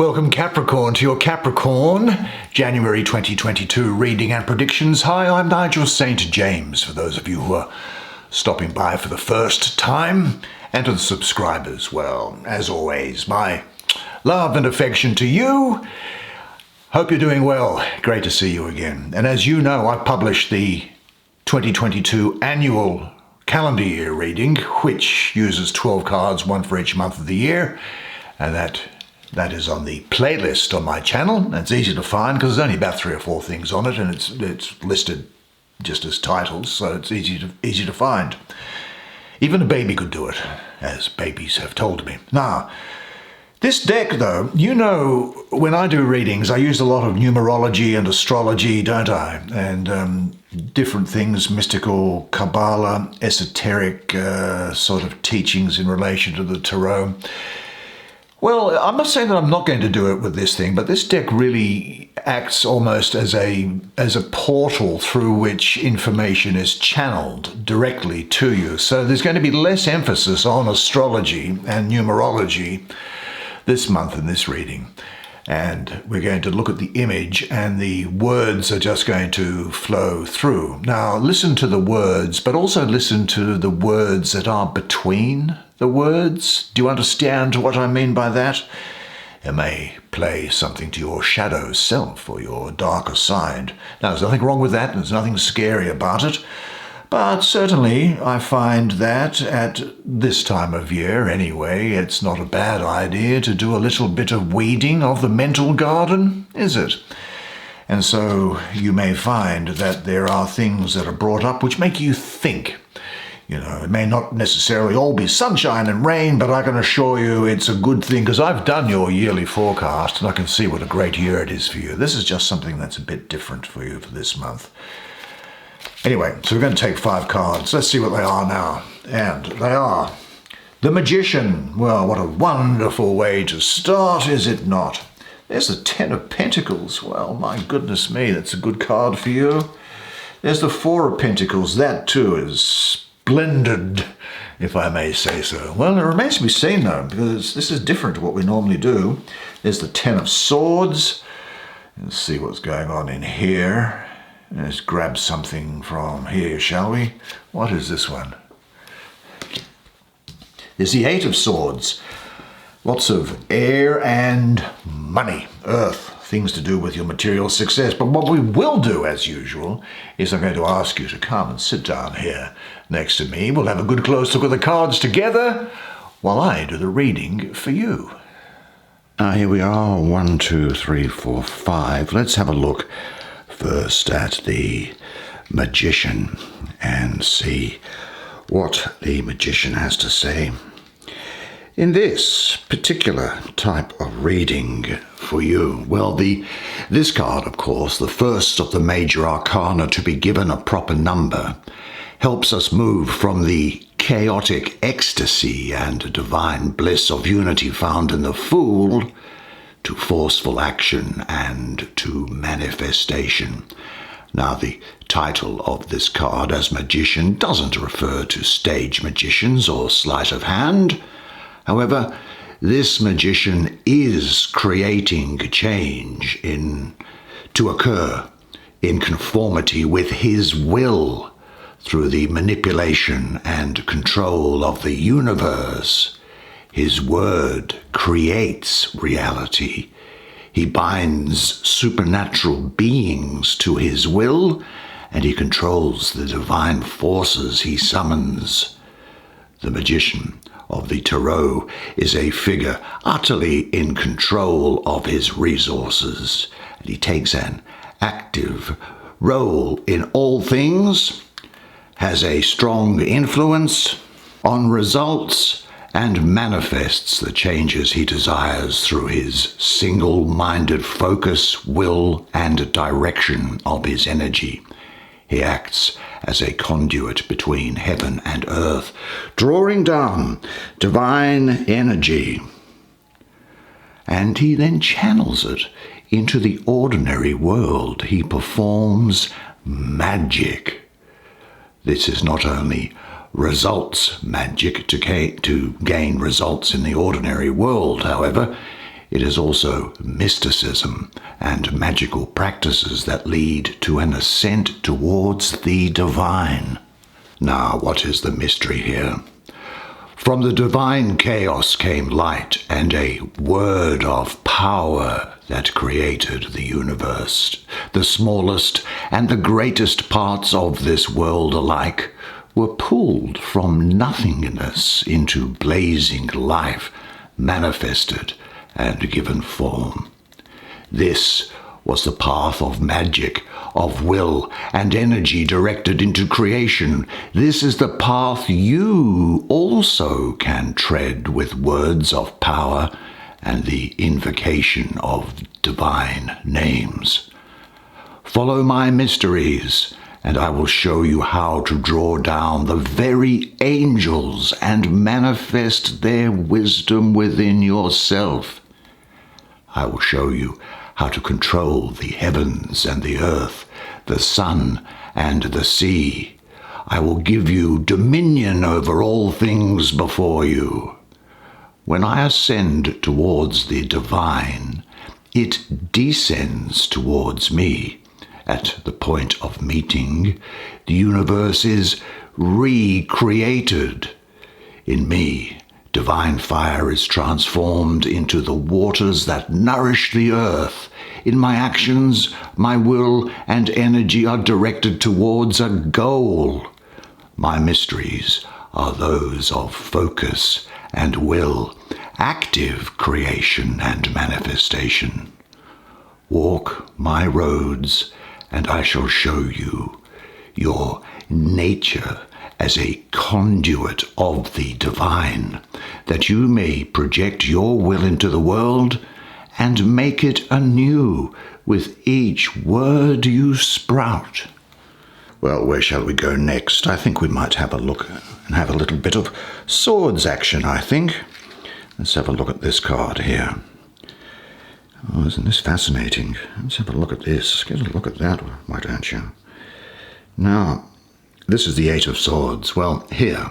Welcome Capricorn to your Capricorn January 2022 reading and predictions. Hi, I'm Nigel Saint James, for those of you who are stopping by for the first time, and to the subscribers, well, as always, my love and affection to you. Hope you're doing well. Great to see you again. And as you know, I published the 2022 annual calendar year reading, which uses 12 cards, one for each month of the year, and that is on the playlist on my channel. It's easy to find because there's only about 3 or 4 things on it, and it's listed just as titles, so it's easy to find. Even a baby could do it, as babies have told me. Now, this deck, though, you know, when I do readings, I use a lot of numerology and astrology, don't I? And different things, mystical, Kabbalah, esoteric sort of teachings in relation to the tarot. Well, I'm not saying that I'm not going to do it with this thing, but this deck really acts almost as a portal through which information is channeled directly to you. So there's going to be less emphasis on astrology and numerology this month in this reading. And we're going to look at the image, and the words are just going to flow through. Now, listen to the words, but also listen to the words that are between the words. Do you understand what I mean by that? It may play something to your shadow self or your darker side. Now, there's nothing wrong with that. There's nothing scary about it. But certainly, I find that at this time of year, anyway, it's not a bad idea to do a little bit of weeding of the mental garden, is it? And so you may find that there are things that are brought up which make you think. You know, it may not necessarily all be sunshine and rain, but I can assure you it's a good thing, because I've done your yearly forecast and I can see what a great year it is for you. This is just something that's a bit different for you for this month. Anyway, so we're going to take 5 cards. Let's see what they are now. And they are the Magician. Well, what a wonderful way to start, is it not? There's the 10 of Pentacles. Well, my goodness me, that's a good card for you. There's the 4 of Pentacles. That too is splendid, if I may say so. Well, it remains to be seen, though, because this is different to what we normally do. There's the 10 of Swords. Let's see what's going on in here. Let's grab something from here, shall we? What is this one? There's the 8 of Swords. Lots of air and money, earth, things to do with your material success. But what we will do, as usual, is I'm going to ask you to come and sit down here next to me. We'll have a good close look at the cards together while I do the reading for you. Here we are, 1, 2, 3, 4, 5. Let's have a look first at the Magician and see what the Magician has to say. In this particular type of reading for you, well, this card, of course, the first of the major arcana to be given a proper number, helps us move from the chaotic ecstasy and divine bliss of unity found in the Fool to forceful action and to manifestation. Now, the title of this card as Magician doesn't refer to stage magicians or sleight of hand. However, this magician is creating change to occur in conformity with his will through the manipulation and control of the universe. His word creates reality. He binds supernatural beings to his will, and he controls the divine forces he summons. The Magician of the Tarot is a figure utterly in control of his resources, and he takes an active role in all things, has a strong influence on results, and manifests the changes he desires through his single-minded focus, will, and direction of his energy. He acts as a conduit between heaven and earth, drawing down divine energy, and he then channels it into the ordinary world. He performs magic. This is not only results magic to gain results in the ordinary world, however. It is also mysticism and magical practices that lead to an ascent towards the divine. Now, what is the mystery here? From the divine chaos came light and a word of power that created the universe. The smallest and the greatest parts of this world alike were pulled from nothingness into blazing life, manifested and given form. This was the path of magic, of will and energy directed into creation. This is the path you also can tread with words of power and the invocation of divine names. Follow my mysteries, and I will show you how to draw down the very angels and manifest their wisdom within yourself. I will show you how to control the heavens and the earth, the sun and the sea. I will give you dominion over all things before you. When I ascend towards the divine, it descends towards me. At the point of meeting, the universe is recreated. In me, divine fire is transformed into the waters that nourish the earth. In my actions, my will and energy are directed towards a goal. My mysteries are those of focus and will, active creation and manifestation. Walk my roads, and I shall show you your nature as a conduit of the divine, that you may project your will into the world and make it anew with each word you sprout. Well, where shall we go next? I think we might have a look and have a little bit of swords action, I think. Let's have a look at this card here. Oh, isn't this fascinating? Let's have a look at this. Get a look at that, why don't you? Now, this is the Eight of Swords. Well, here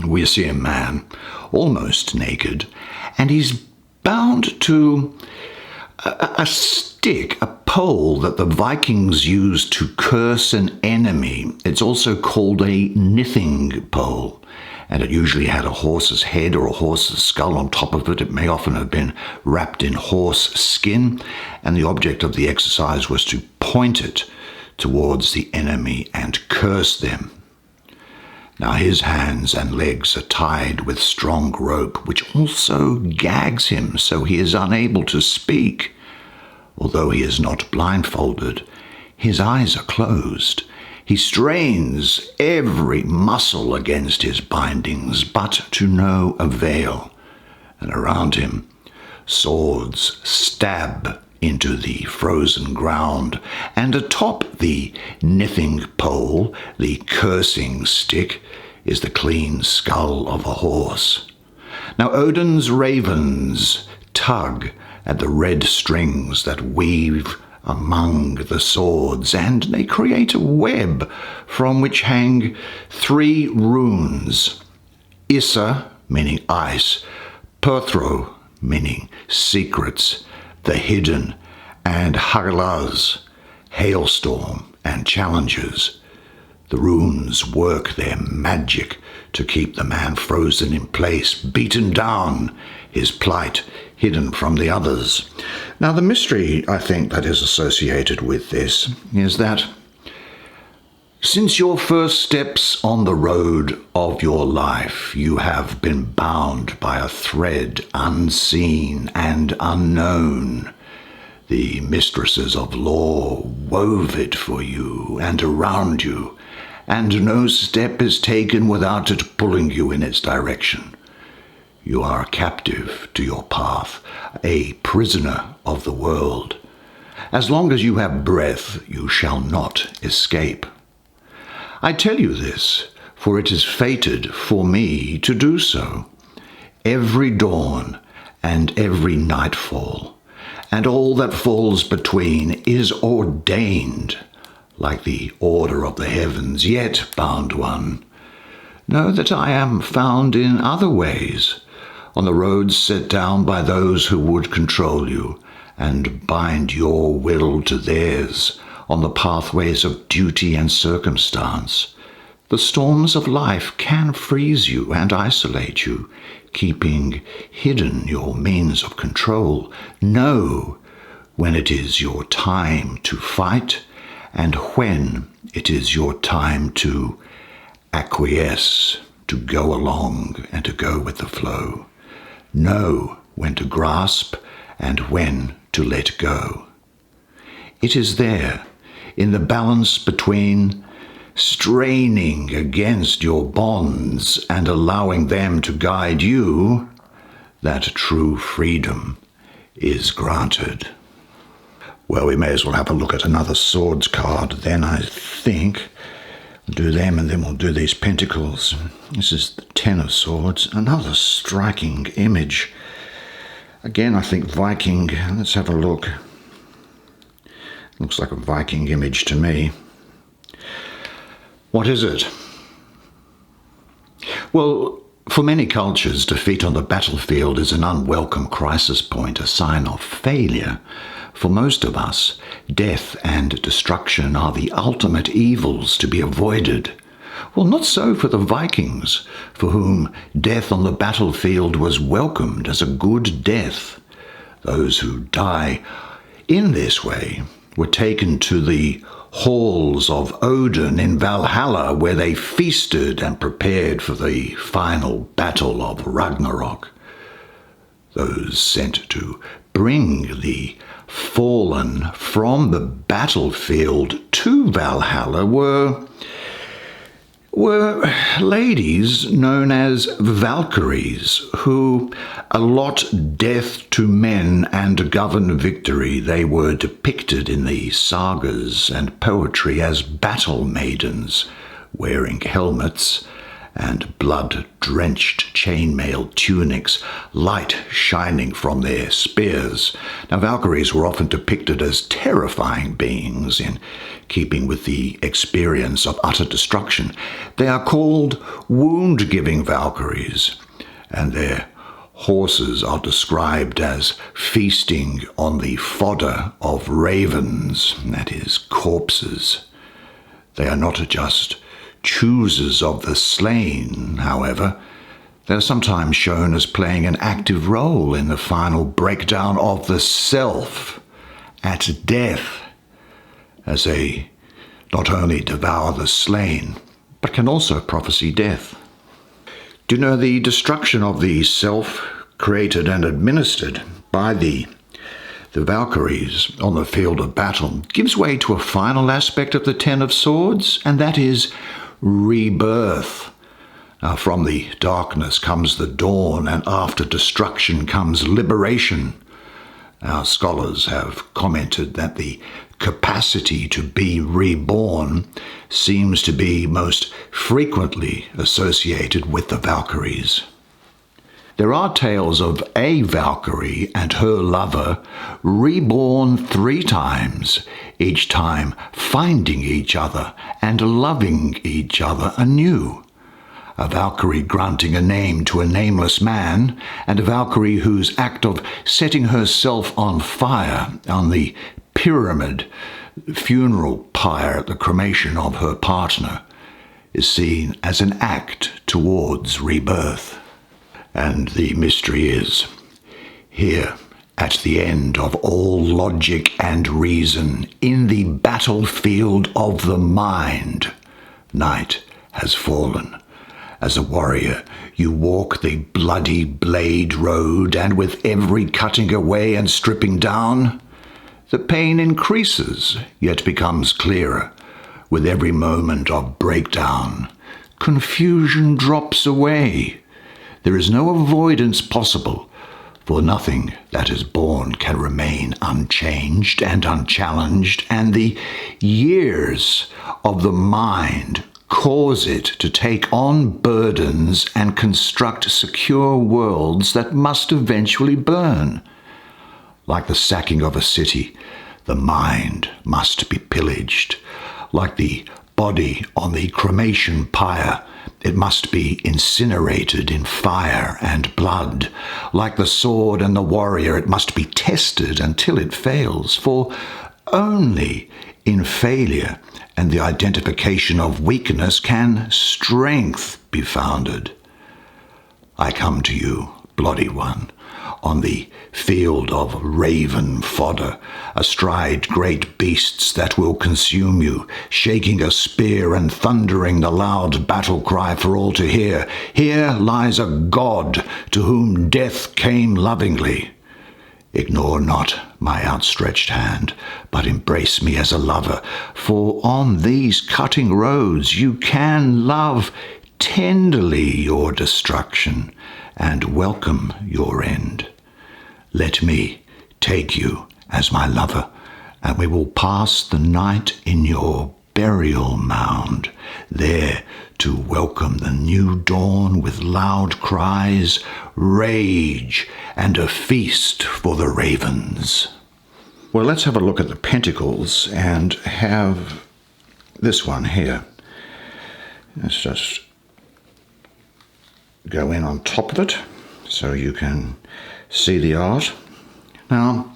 we see a man almost naked, and he's bound to a stick, a pole that the Vikings used to curse an enemy. It's also called a knitting pole, and it usually had a horse's head or a horse's skull on top of it. It may often have been wrapped in horse skin, and the object of the exercise was to point it towards the enemy and curse them. Now his hands and legs are tied with strong rope, which also gags him so he is unable to speak. Although he is not blindfolded, his eyes are closed. He strains every muscle against his bindings, but to no avail. And around him, swords stab into the frozen ground, and atop the knitting pole, the cursing stick, is the clean skull of a horse. Now Odin's ravens tug at the red strings that weave among the swords, and they create a web from which hang three runes: Issa, meaning ice, Perthro, meaning secrets, the hidden, and Haglaz, hailstorm and challenges. The runes work their magic to keep the man frozen in place, beaten down, his plight hidden from the others. Now, the mystery, I think, that is associated with this is that since your first steps on the road of your life, you have been bound by a thread unseen and unknown. The mistresses of law wove it for you and around you, and no step is taken without it pulling you in its direction. You are a captive to your path, a prisoner of the world. As long as you have breath, you shall not escape. I tell you this, for it is fated for me to do so. Every dawn and every nightfall, and all that falls between, is ordained, like the order of the heavens. Yet, bound one, know that I am found in other ways, on the roads set down by those who would control you and bind your will to theirs, on the pathways of duty and circumstance. The storms of life can freeze you and isolate you, keeping hidden your means of control. Know when it is your time to fight and when it is your time to acquiesce, to go along and to go with the flow. Know when to grasp and when to let go. It is there, in the balance between straining against your bonds and allowing them to guide you, that true freedom is granted. Well, we may as well have a look at another swords card then, I think. We'll do them and then we'll do these pentacles. This is the Ten of Swords, another striking image. Again, I think Viking. Let's have a look. Looks like a Viking image to me. What is it? Well, for many cultures, defeat on the battlefield is an unwelcome crisis point, a sign of failure. For most of us, death and destruction are the ultimate evils to be avoided. Well, not so for the Vikings, for whom death on the battlefield was welcomed as a good death. Those who die in this way were taken to the halls of Odin in Valhalla, where they feasted and prepared for the final battle of Ragnarok. Those sent to bring the fallen from the battlefield to Valhalla were ladies known as Valkyries, who allot death to men and govern victory. They were depicted in the sagas and poetry as battle maidens, wearing helmets and blood-drenched chainmail tunics, light shining from their spears. Now, Valkyries were often depicted as terrifying beings in keeping with the experience of utter destruction. They are called wound-giving Valkyries, and their horses are described as feasting on the fodder of ravens, that is, corpses. They are not just choosers of the slain, however. They're sometimes shown as playing an active role in the final breakdown of the self at death, as they not only devour the slain, but can also prophesy death. Do you know the destruction of the self created and administered by the Valkyries on the field of battle gives way to a final aspect of the Ten of Swords, and that is rebirth. Now, from the darkness comes the dawn, and after destruction comes liberation. Our scholars have commented that the capacity to be reborn seems to be most frequently associated with the Valkyries. There are tales of a Valkyrie and her lover reborn 3 times, each time finding each other and loving each other anew. A Valkyrie granting a name to a nameless man, and a Valkyrie whose act of setting herself on fire on the pyramid funeral pyre at the cremation of her partner is seen as an act towards rebirth. And the mystery is, here at the end of all logic and reason, in the battlefield of the mind, night has fallen. As a warrior, you walk the bloody blade road, and with every cutting away and stripping down, the pain increases, yet becomes clearer. With every moment of breakdown, confusion drops away. There is no avoidance possible, for nothing that is born can remain unchanged and unchallenged, and the years of the mind cause it to take on burdens and construct secure worlds that must eventually burn. Like the sacking of a city, the mind must be pillaged. Like the body on the cremation pyre. It must be incinerated in fire and blood. Like the sword and the warrior, it must be tested until it fails, for only in failure and the identification of weakness can strength be founded. I come to you, bloody one, on the field of raven fodder, astride great beasts that will consume you, shaking a spear and thundering the loud battle cry for all to hear. Here lies a god to whom death came lovingly. Ignore not my outstretched hand, but embrace me as a lover, for on these cutting roads you can love tenderly your destruction and welcome your end. Let me take you as my lover, and we will pass the night in your burial mound, there to welcome the new dawn with loud cries, rage, and a feast for the ravens. Well, let's have a look at the Pentacles and have this one here. Let's just go in on top of it so you can see the art. Now,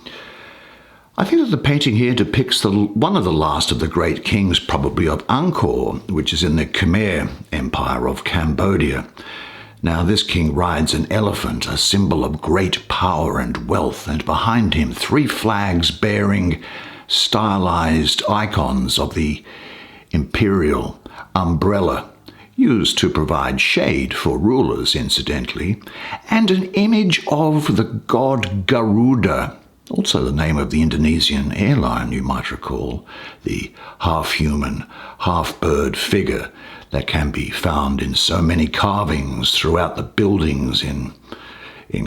I think that the painting here depicts one of the last of the great kings, probably of Angkor, which is in the Khmer Empire of Cambodia. Now, this king rides an elephant, a symbol of great power and wealth, and behind him 3 flags bearing stylized icons of the imperial umbrella, used to provide shade for rulers, incidentally, and an image of the god Garuda, also the name of the Indonesian airline, you might recall, the half-human, half-bird figure that can be found in so many carvings throughout the buildings in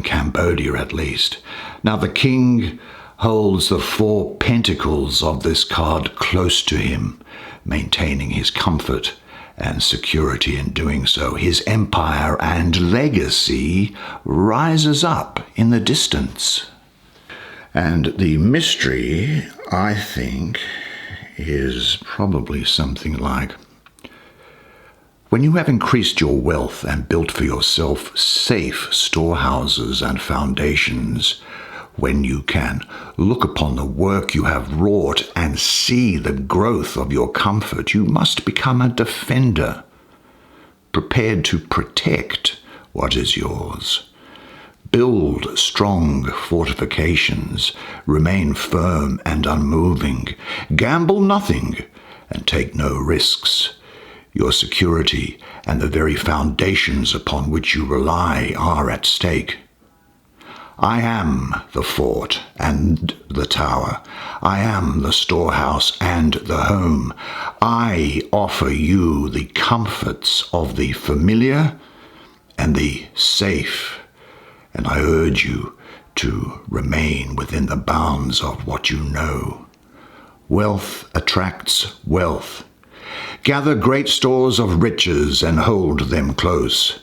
Cambodia, at least. Now, the king holds the 4 pentacles of this card close to him, maintaining his comfort and security in doing so. His empire and legacy rises up in the distance. And the mystery, I think, is probably something like, when you have increased your wealth and built for yourself safe storehouses and foundations, when you can look upon the work you have wrought and see the growth of your comfort, you must become a defender, prepared to protect what is yours. Build strong fortifications, remain firm and unmoving, gamble nothing, and take no risks. Your security and the very foundations upon which you rely are at stake. I am the fort and the tower. I am the storehouse and the home. I offer you the comforts of the familiar and the safe, and I urge you to remain within the bounds of what you know. Wealth attracts wealth. Gather great stores of riches and hold them close.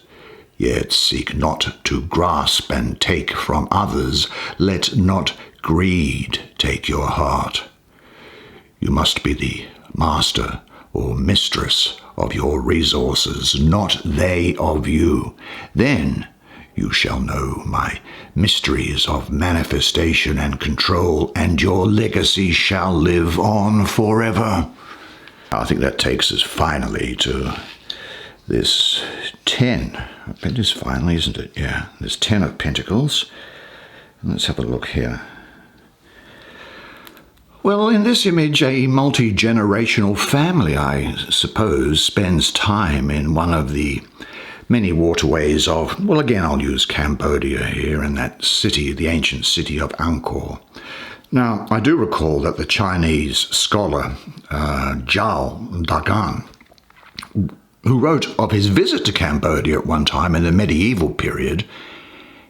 Yet seek not to grasp and take from others. Let not greed take your heart. You must be the master or mistress of your resources, not they of you. Then you shall know my mysteries of manifestation and control, and your legacy shall live on forever. I think that takes us finally to this 10. It is finally, isn't it? Yeah, there's 10 of Pentacles. Let's have a look here. Well, in this image, a multi-generational family, I suppose, spends time in one of the many waterways of, well, again, I'll use Cambodia here, and that city, the ancient city of Angkor. Now, I do recall that the Chinese scholar Zhao Dagan, who wrote of his visit to Cambodia at one time in the medieval period,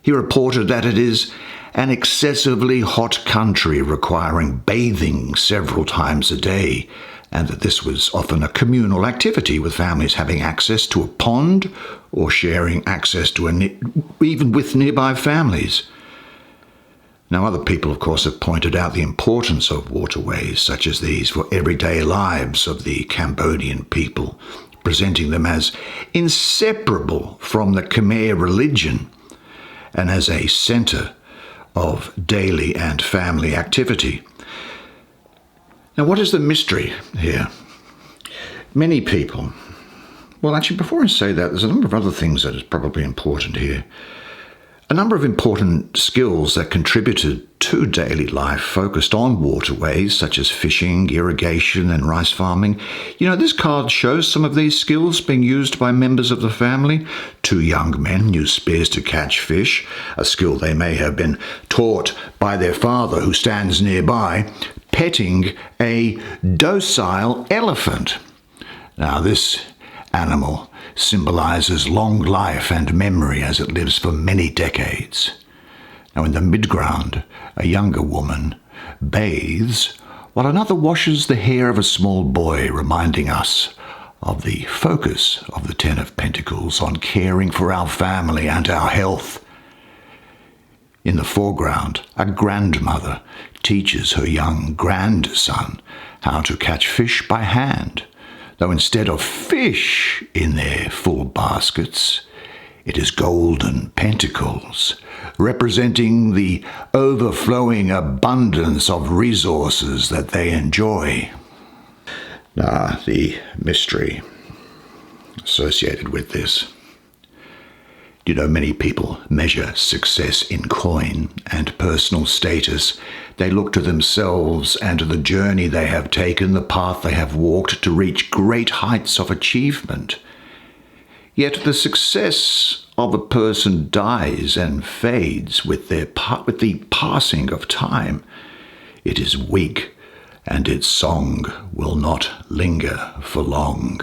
he reported that it is an excessively hot country requiring bathing several times a day, and that this was often a communal activity, with families having access to a pond or sharing access to even with nearby families. Now, other people, of course, have pointed out the importance of waterways such as these for everyday lives of the Cambodian people, presenting them as inseparable from the Khmer religion and as a centre of daily and family activity. Now, what is the mystery here? Many people, well, actually, before I say that, there's a number of other things that is probably important here. A number of important skills that contributed to daily life focused on waterways such as fishing, irrigation and rice farming. This card shows some of these skills being used by members of the family. 2 young men use spears to catch fish, a skill they may have been taught by their father who stands nearby, petting a docile elephant. Now, this animal symbolizes long life and memory as it lives for many decades. Now, in the midground, a younger woman bathes while another washes the hair of a small boy, reminding us of the focus of the 10 of Pentacles on caring for our family and our health. In the foreground, a grandmother teaches her young grandson how to catch fish by hand, though instead of fish in their full baskets, it is golden pentacles, representing the overflowing abundance of resources that they enjoy. Now, the mystery associated with this. Many people measure success in coin and personal status. They look to themselves and to the journey they have taken, the path they have walked to reach great heights of achievement. Yet the success of a person dies and fades with the passing of time. It is weak, and its song will not linger for long.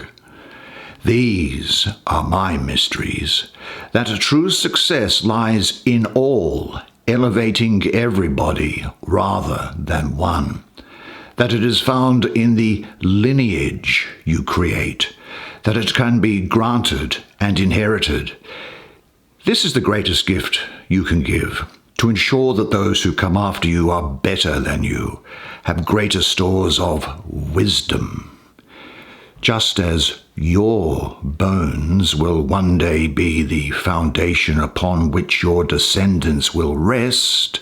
These are my mysteries, that a true success lies in all, elevating everybody rather than one, that it is found in the lineage you create, that it can be granted and inherited. This is the greatest gift you can give, to ensure that those who come after you are better than you, have greater stores of wisdom. Just as your bones will one day be the foundation upon which your descendants will rest,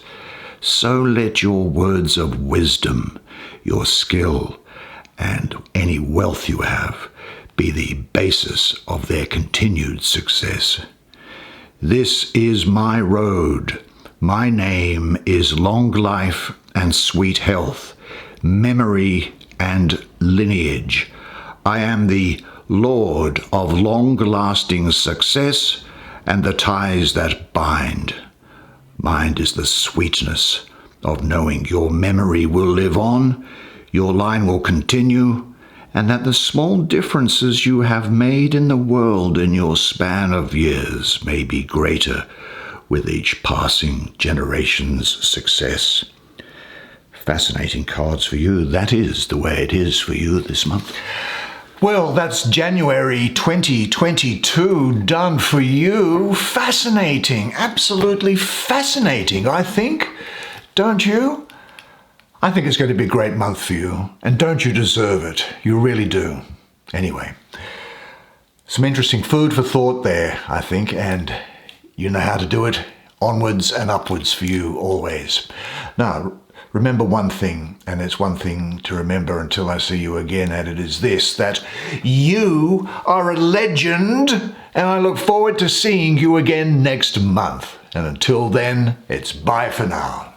so let your words of wisdom, your skill, and any wealth you have be the basis of their continued success. This is my road. My name is long life and sweet health, memory and lineage. I am the Lord of long-lasting success and the ties that bind. Mine is the sweetness of knowing your memory will live on, your line will continue, and that the small differences you have made in the world in your span of years may be greater with each passing generation's success. Fascinating cards for you. That is the way it is for you this month. Well, that's January 2022 done for you. Fascinating, absolutely fascinating, I think. Don't you? I think it's going to be a great month for you. And don't you deserve it? You really do. Anyway, some interesting food for thought there, I think, and you know how to do it. Onwards and upwards for you always. Now, remember one thing, and it's one thing to remember until I see you again, and it is this, that you are a legend, and I look forward to seeing you again next month. And until then, it's bye for now.